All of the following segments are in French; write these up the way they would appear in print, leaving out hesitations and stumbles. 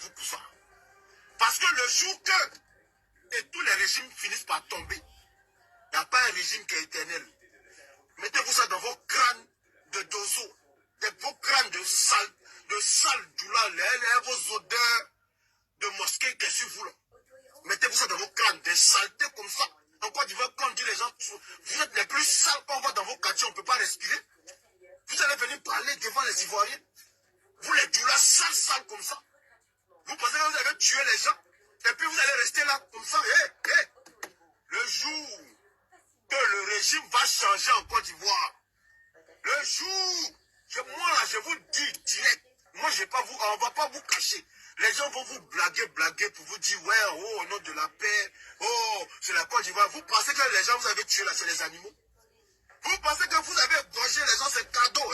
battez-vous pour ça. Parce que le jour que et tous les régimes finissent par tomber, il n'y a pas un régime qui est éternel. Mettez-vous ça dans vos crânes de dozo, vos crânes de sale doula, vos odeurs de mosquée qui est sur vous là. Mettez-vous ça dans vos crânes, des saletés comme ça. En Côte d'Ivoire, quand on dit les gens, vous êtes les plus sales qu'on voit dans vos quartiers, on ne peut pas respirer. Vous allez venir parler devant les Ivoiriens. Vous les doulas sales comme ça. Vous pensez que vous allez tuer les gens. Et puis vous allez rester là comme ça. Le jour que le régime va changer en Côte d'Ivoire, le jour, moi là, je vous dis direct, moi on ne va pas vous cacher. Les gens vont vous blaguer pour vous dire, ouais, oh, au nom de la paix, oh, c'est la Côte d'Ivoire. Vous pensez que les gens vous avez tués là, c'est les animaux? Vous pensez que vous avez égorgé les gens, c'est cadeau?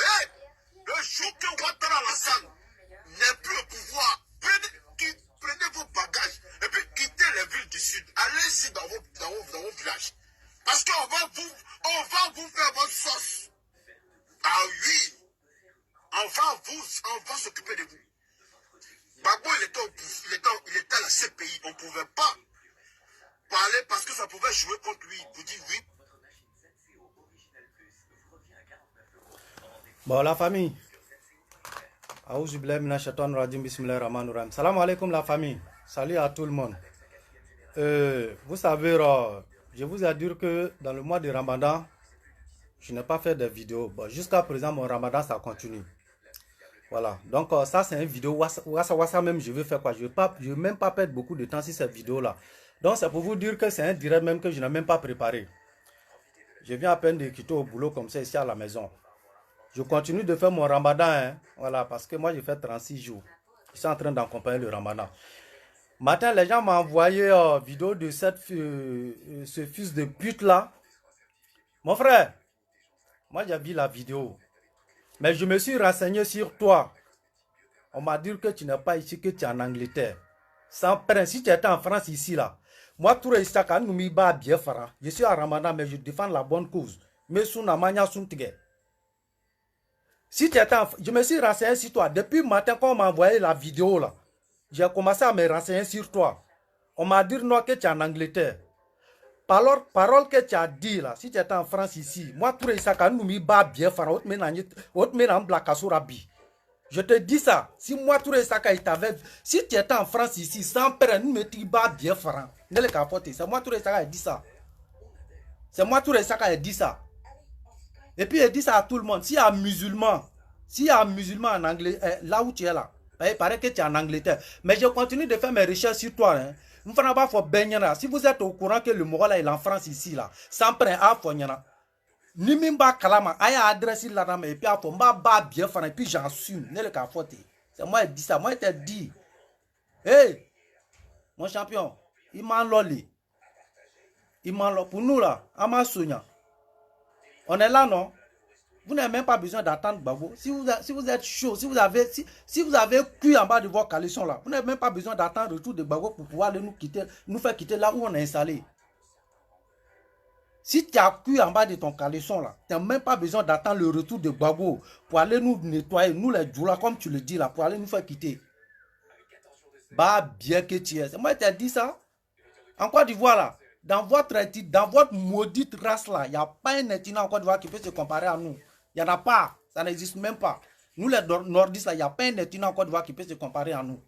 Le jour que Ouattara Alassane n'est plus au pouvoir, prenez vos bagages et puis quittez les villes du sud. Allez-y dans vos villages. Parce qu'on va vous faire votre sauce. Ah oui, on va s'occuper de vous. Gbagbo, il était à la CPI. On ne pouvait pas parler parce que ça pouvait jouer contre lui. Vous dites oui. Bon, la famille. Salam alaikum la famille. Salut à tout le monde. Vous savez, je vous assure que dans le mois de Ramadan, je n'ai pas fait de vidéo. Bon, jusqu'à présent, mon Ramadan, ça continue. Voilà. Donc, ça, c'est une vidéo. WhatsApp même, je vais faire quoi? Je ne vais même pas perdre beaucoup de temps sur cette vidéo-là. Donc, c'est pour vous dire que c'est un direct même que je n'ai même pas préparé. Je viens à peine de quitter au boulot comme ça ici à la maison. Je continue de faire mon Ramadan. Hein. Voilà, parce que moi, j'ai fait 36 jours. Je suis en train d'accompagner le Ramadan. Matin, les gens m'ont envoyé une vidéo de ce fils de pute là. Mon frère, moi j'ai vu la vidéo. Mais je me suis renseigné sur toi. On m'a dit que tu n'es pas ici, que tu es en Angleterre. Sans peine, si tu étais en France ici là. Moi, Touré Isaka, nous m'y bat bien fara. Je suis en Ramadan, mais je défends la bonne cause. Mais sous la mania suntige. Si tu étais en... Je me suis renseigné sur toi. Depuis le matin, quand on m'a envoyé la vidéo là, j'ai commencé à me renseigner sur toi. On m'a dit non que tu es en Angleterre. Parole que tu as dit là, si tu étais en France ici, moi, Touré Isaka, nous m'y bat bien fara. Je te dis ça. Si moi, Touré Isaka, si tu étais en France ici, sans peine, nous me bats bien fara. C'est moi, Touré Isaka, il dit ça. C'est moi, Touré Isaka, il dit ça. Et puis il dit ça à tout le monde. S'il y a un musulman en anglais, là où tu es là, il paraît que tu es en Angleterre. Mais je continue de faire mes recherches sur toi. Hein. Si vous êtes au courant que le Moro là, il est en France ici, là, sans prendre à Fonyana. Nimimba Kalama, aya adresse là, et puis à Fomba bien fan, et puis j'en suis. C'est moi qui dis ça. Moi, je te dis. Hey, mon champion, il m'a loli. Il m'a loli. Pour nous là, à ma sonia. On est là, non? Vous n'avez même pas besoin d'attendre Gbagbo. Si vous êtes chaud, si vous avez cuit en bas de vos caleçons là, vous n'avez même pas besoin d'attendre le retour de Gbagbo pour pouvoir nous faire quitter là où on est installé. Si tu as cuit en bas de ton caleçon là, tu n'as même pas besoin d'attendre le retour de Gbagbo pour aller nous nettoyer, nous les djoula, comme tu le dis là, pour aller nous faire quitter. Bah, bien que tu es. Moi, je t'ai dit ça. En Côte d'Ivoire là, dans votre maudite race là, il n'y a pas un ethnie en Côte d'Ivoire qui peut se comparer à nous. Il n'y en a pas. Ça n'existe même pas. Nous, les nordistes là, il n'y a pas un ethnie en Côte d'Ivoire qui peut se comparer à nous.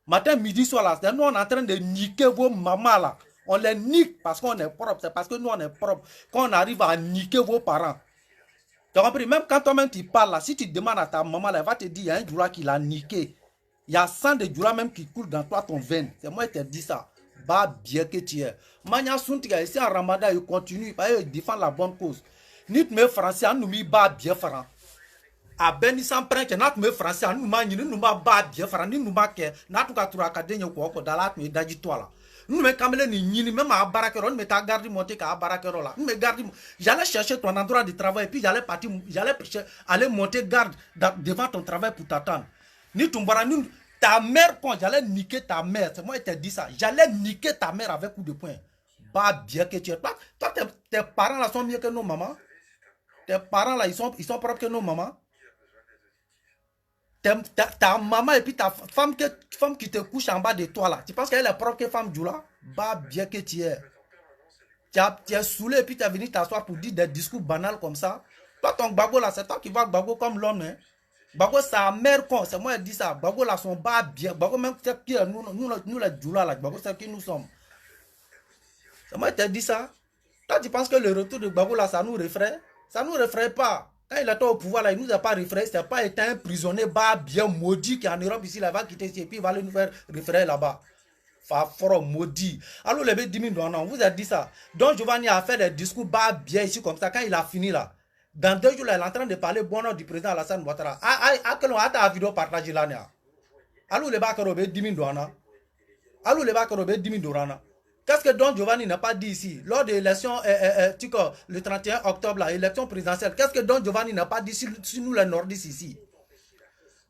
Matin, midi, soir là, nous, on est en train de niquer vos mamans là. On les nique parce qu'on est propre. C'est parce que nous, on est propre qu'on arrive à niquer vos parents. Tu as compris? Même quand toi-même tu parles là, si tu demandes à ta maman là, elle va te dire, il y a un Djoula qui l'a niqué. Il y a 100 de Djoula même qui coule dans toi ton veine. C'est moi qui te dis ça. Bah bien que tu es. Mania Suntiga ici en Ramadan, il continue, il défend la bonne cause. Ni tu me français, nous m'y bat bien franc. A ben ni sans prendre que notre me français, nous mangi, nous m'a bat bien franc, ni nous m'a que, notre cas tour académie ou quoi, dans la nuit d'agi toi là. Nous me camele ni même à Barakero, nous me ta garde monter qu'à Barakero là. Nous me garde, j'allais chercher ton endroit de travail, puis j'allais partir, aller monter garde devant ton travail pour t'attendre. Ni ton nous. Ta mère, quand j'allais niquer ta mère, c'est moi qui t'ai dit ça, j'allais niquer ta mère avec coup de poing. Bah bien que tu es. Toi tes parents là sont mieux que nos mamans. Tes parents là, ils sont propres que nos mamans. ta maman et puis ta femme qui te couche en bas de toi là, tu penses qu'elle est propre que femme Djoula? Bah, bien que tu es. Tu es saoulé et puis tu es venu t'asseoir pour dire des discours banals comme ça. Toi, ton Gbagbo là, c'est toi qui vois Gbagbo comme l'homme. Hein? Gbagbo, sa mère con, c'est moi qui dis ça. Gbagbo là, son bas bien. Gbagbo, même qui nous les Djoula là, Gbagbo, c'est qui nous sommes. C'est moi qui t'ai dit ça. Toi, tu penses que le retour de Gbagbo là, ça nous refraie? Ça nous refraie pas. Quand il était au pouvoir là, il nous a pas refraie. C'est pas été un prisonnier bas bien maudit qui est en Europe ici, là, il va quitter ici et puis il va aller nous faire refraie là-bas. Fafro maudit. Alors les 10 000 $, on vous a dit ça. Donc Giovanni a fait des discours bas bien ici comme ça. Quand il a fini là, dans 2 jours là, il est en train de parler bon nom du président Alassane Ouattara. À quel moment ta vidéo partagée là? Alors les bas qui ont 10 000 $. Alors les bas qui ont 10 000 $. Qu'est-ce que Don Giovanni n'a pas dit ici? Lors de l'élection, le 31 octobre, là, élection présidentielle, qu'est-ce que Don Giovanni n'a pas dit sur nous les nordistes ici?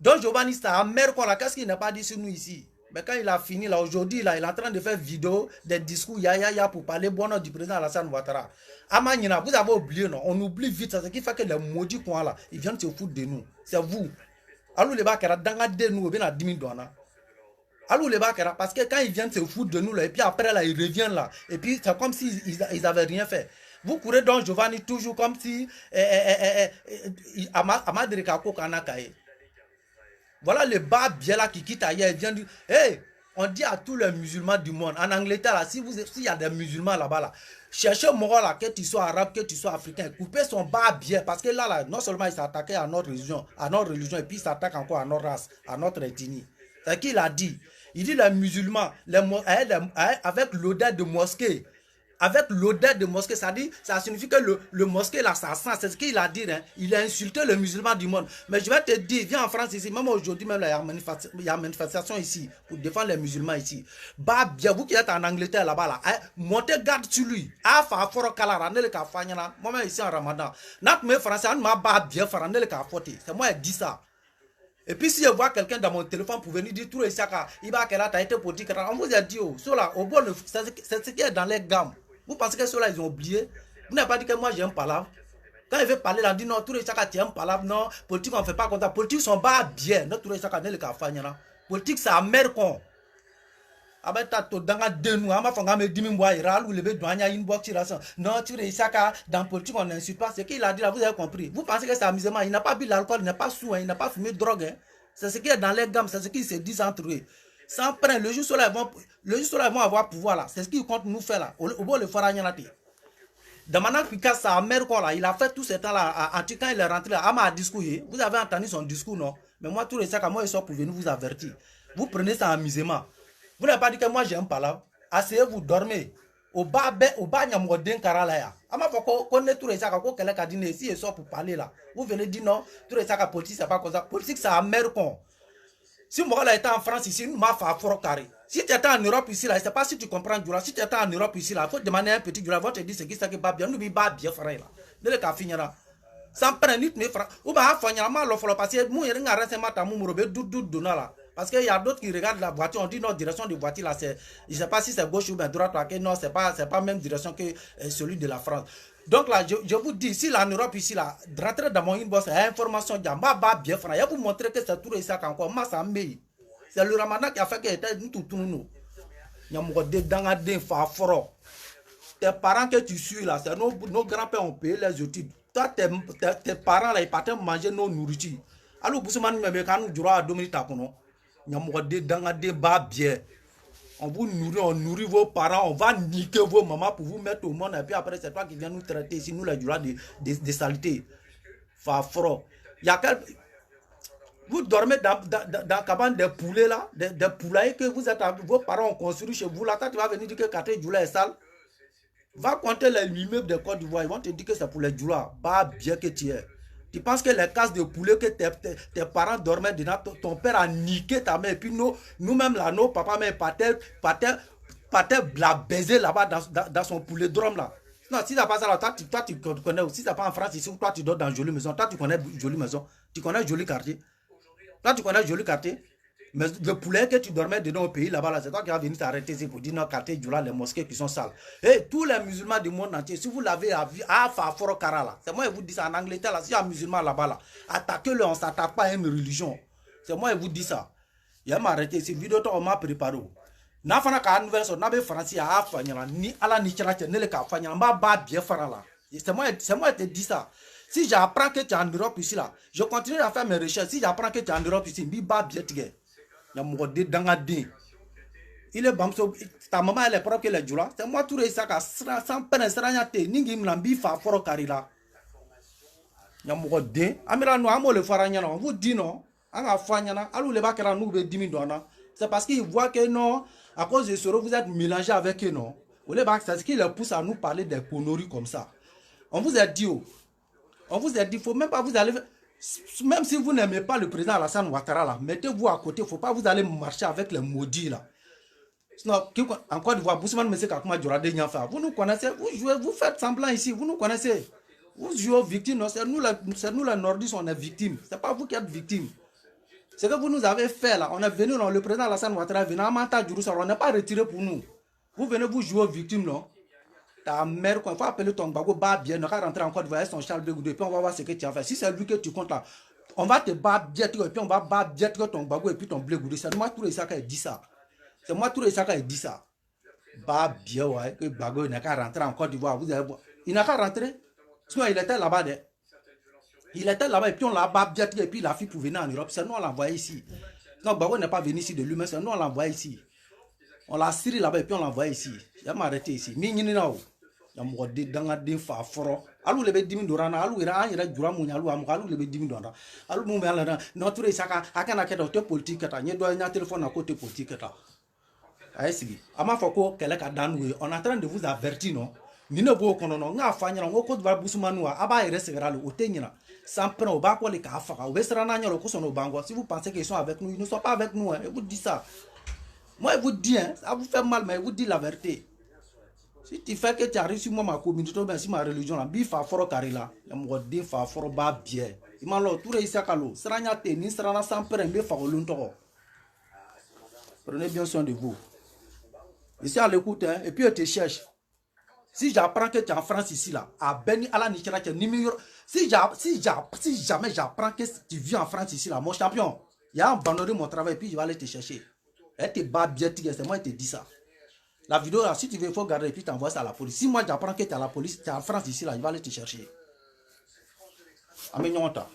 Don Giovanni, c'est un mère quoi là, qu'est-ce qu'il n'a pas dit sur nous ici? Mais quand il a fini là, aujourd'hui, là, il est en train de faire vidéo, des discours, ya pour parler bon nom du président Alassane Ouattara. Amanina, vous avez oublié, non? On oublie vite, ça, ce qui fait que les maudits coins là, ils viennent se foutre de nous. C'est vous. Alors les bacs, de nous, bien à 10 000 $. Alors les bacs, parce que quand ils viennent se foutre de nous là, et puis après là, ils reviennent là, et puis c'est comme s'ils n'avaient rien fait. Vous courez donc Giovanni toujours comme si Amadri Kako Kanakaye. Voilà le bas bien là qui quitte ailleurs, il vient dire, hey, on dit à tous les musulmans du monde, en Angleterre, là, s'il y a des musulmans là-bas, là, cherchez moi là, que tu sois arabe, que tu sois africain, coupez son bas bien, parce que là, non seulement il s'attaquait à notre religion, et puis il s'attaque encore à notre race, à notre ethnie. C'est ce qu'il a dit. Il dit les musulmans, avec l'odeur de mosquée, ça signifie que le mosquée là, ça sent, c'est ce qu'il a dit, hein. Il a insulté les musulmans du monde. Mais je vais te dire, viens en France ici, même aujourd'hui, même là, il y a manifestation ici, pour défendre les musulmans ici. Bah, bien, vous qui êtes en Angleterre là-bas, là, hein, montez garde sur lui. Ah, moi-même ici en Ramadan. Notre mes français, on m'a pas bien, c'est moi qui dis ça. Et puis si je vois quelqu'un dans mon téléphone pour venir dire tout le Saka, il va qu'elle a été politique, on vous a dit, oh, cela, au bon, c'est ce qui est dans les gammes. Vous pensez que ceux-là, ils ont oublié? Vous n'avez pas dit que moi j'ai un palabre. Quand il veut parler, il a dit non, tout le Saka, tu as un palabre, non, politique, on ne fait pas comme ça. Politique, sont pas bien. Non, tout le Saka, n'est le cas. Politique, c'est un mère con. Ah ben, t'as tout dans la dénou, ah ma femme me dit, moi, il râle ou le douanier, une boîte, non, tu le Saka, dans politique, on n'insulte pas. Ce qu'il a dit là, vous avez compris. Vous pensez que c'est amusement. Il n'a pas bu l'alcool, il n'a pas sous, il n'a pas fumé de drogue. Hein. C'est ce qui est dans les gammes, c'est ce qu'ils se disent entre eux. Sans prendre, le jour sur là, ils vont avoir pouvoir là. C'est ce qu'ils comptent nous faire là. Au bout, le fera rien à dire. De manière que sa mère, là, il a fait tout ce temps là. En tout cas, il est rentré là. À ma discours, vous avez entendu son discours, non? Mais moi, tous les sacs, moi, ils sont pour venir vous avertir. Vous prenez ça en amusement. Vous n'avez pas dit que moi, j'ai un palabre. Asseyez-vous, dormez. Au bas, il y a mon dénkara là. Ama faut qu'on ait tous les sacs, qu'on a dit ici et sort pour parler là. Vous venez dire non, tous les sacs politique, c'est pas comme ça. Politique, c'est un mère con. Si moi, là, était en France ici, nous m'a fait fort carré. Si tu étais en Europe ici, là, je ne sais pas si tu comprends du Si tu étais en Europe ici, là, il faut demander un petit Djoula, il te dire ce qui est pas bien, nous, il va bien faire là. Dès le cas finira. Sans prendre une minute, ou bien, il faut passer, nous, il y a un renseignement à doudou là. Parce qu'il y a d'autres qui regardent la voiture, on dit notre direction de voiture là, c'est, je ne sais pas si c'est gauche ou bien droite, non, c'est pas même direction que celui de la France. Donc là, je vous dis, si en Europe ici, là, rentrer dans mon inbox, il y a information, il y a bien franc, il vous montrer que c'est tout ça encore, moi ça me c'est le Ramadan qui a fait que tout nous. Il y a mon dedans des fort. Tes parents que tu suis là, c'est nos grands-pères ont payé les études. Toi, tes parents là, ils partent manger nos nourritures. Alors, vous savez, mais quand nous durons à Dominique Takono, il y a mon dedans des bas bien. On vous nourrit, on nourrit vos parents, on va niquer vos mamans pour vous mettre au monde. Et puis après, c'est toi qui viens nous traiter ici, nous les jours de saleté. Fafro. Il y a quelques... Vous dormez dans la cabane des poulets là, des poulaillers que vos parents ont construit chez vous là. Quand tu vas venir dire que Katé Djoula est sale, va compter les immeubles de Côte d'Ivoire. Ils vont te dire que c'est pour les Djoula. Bah, bien que tu es. Tu penses que les cases de poulet que tes parents dormaient dedans, ton père a niqué ta mère. Et puis nous-mêmes là, nos papas mais partaient la baiser là-bas dans son poulet drum là. Non, si ça passe là, toi tu connais aussi, si ça pas en France ici, toi tu dors dans Jolie Maison, toi tu connais Jolie Maison, tu connais Joli Quartier. Toi tu connais Joli Quartier. Mais le poulet que tu dormais dedans au pays là-bas, c'est toi qui vas venir t'arrêter ici pour dire non, quartier Djoula, les mosquées qui sont sales. Et tous les musulmans du monde entier, si vous l'avez vu, Faforo Kara là, c'est moi qui vous dis ça en Angleterre, là, si il y a un musulman là-bas, là, attaquez-le, on ne s'attaque pas à une religion. C'est moi qui vous dis ça. Il m'a arrêté. Cette vidéo, on m'a préparé. N'a pas de nouvelle sorte, n'a pas français à faire. Ni à la ni tchala, ne le ka faire. M'a pas bien faire là. C'est moi qui te dis ça. Si j'apprends que tu es en Europe ici là, je continue à faire mes recherches. Si j'apprends que tu es en Europe ici, je vais bien te dire. Il y a mon dé dans la dé. Il est bamso, ta maman elle est propre qu'elle est joula. C'est moi tout ça sans peine sans te. Ningi mlambi fa foro karila. Il y a mon dé. Amira no amo le faranya on vous dit non. Anga fanyana, alou le bakera nous be 10 000 dollars. C'est parce qu'il voit que non, à cause de ce vous êtes mélangé avec eux non. C'est ce qui les pousse à nous parler des conneries comme ça. On vous a dit, on vous a dit, faut même pas vous aller, même si vous n'aimez pas le président Alassane Ouattara là, mettez-vous à côté, faut pas vous aller marcher avec les maudits là. Sinon, encore une fois, Boussoumane Messé Kakuma Djourade Nyanfa, vous nous connaissez, vous jouez, vous faites semblant ici, vous nous connaissez. Vous jouez aux victimes, c'est nous les nordistes, on est victimes, c'est pas vous qui êtes victimes. Ce que vous nous avez fait là, on est venu, non, le président Alassane Ouattara est venu à Manta Djouroussa, on n'est pas retiré pour nous. Vous venez vous jouer aux victimes, non? Ta mère, il faut appeler ton bago, bien, ne pas rentrer en Côte d'Ivoire, son Charles Bégoudou, et puis on va voir ce que tu as fait. Si c'est lui que tu comptes là, on va te battre bien, et puis on va battre bien ton bago et puis ton Bégoudou. C'est moi tout ça qui a dit ça. C'est moi tout ça qui a dit ça. Bah bien, ouais, que bago n'a qu'à rentrer en Côte d'Ivoire. Vous allez voir. Il n'a qu'à rentrer. Sinon, il était là-bas. Il était là-bas et puis on l'a battu bien, et puis la fille pour venir en Europe. C'est nous, on l'a envoyé ici. Non, bago n'est pas venu ici de lui-même, c'est nous, on l'a envoyé ici. On l'a siri là-bas et puis on l'a envoyé ici. Il m'a arrêté ici. Minginao. Il y a mon dé dans la dé fa foro. Alou le be dimi dorana, alou ira ira jura munya alou amu alou le be dimi dorana. Alou mu mela na notre isaka akana kedo te politique kata nye do nya téléphone à côté politique kata. Aïsigi. Ama foko kele ka danwe. On est en train de vous avertir non. Ni ne bo kono no nga fanya ngo ko dva Boussoumane aba ire segral o tenyina. Sans prendre au bas quoi les ka faka. O besra na nyalo ko sono bango. Si vous pensez qu'ils sont avec nous, ils ne sont pas avec nous. Je vous dis ça. Moi, je vous dis, hein, ça vous fait mal, mais je vous dis la vérité. Si tu fais que tu arrives sur moi, ma communauté, ben, si ma religion, la bifa foro karila, la mwadi fa foro ba bien. Il m'a dit, tout le isakalo, seranya te, ni serana sans père, mais fa olunto. Prenez bien soin de vous. Ici à l'écoute, hein, et puis je te cherche. Si j'apprends que tu es en France ici, là, à Beni, à la Nichera, tu es numéro. Si jamais j'apprends que tu vis en France ici, là, mon champion, il y a abandonné mon travail, et puis je vais aller te chercher. Elle te bat bien, c'est moi qui te dis ça. La vidéo là, si tu veux, il faut garder et puis t'envoies ça à la police. Si moi j'apprends que tu es à la police, tu es en France ici, là, il va aller te chercher. Améliorons-toi.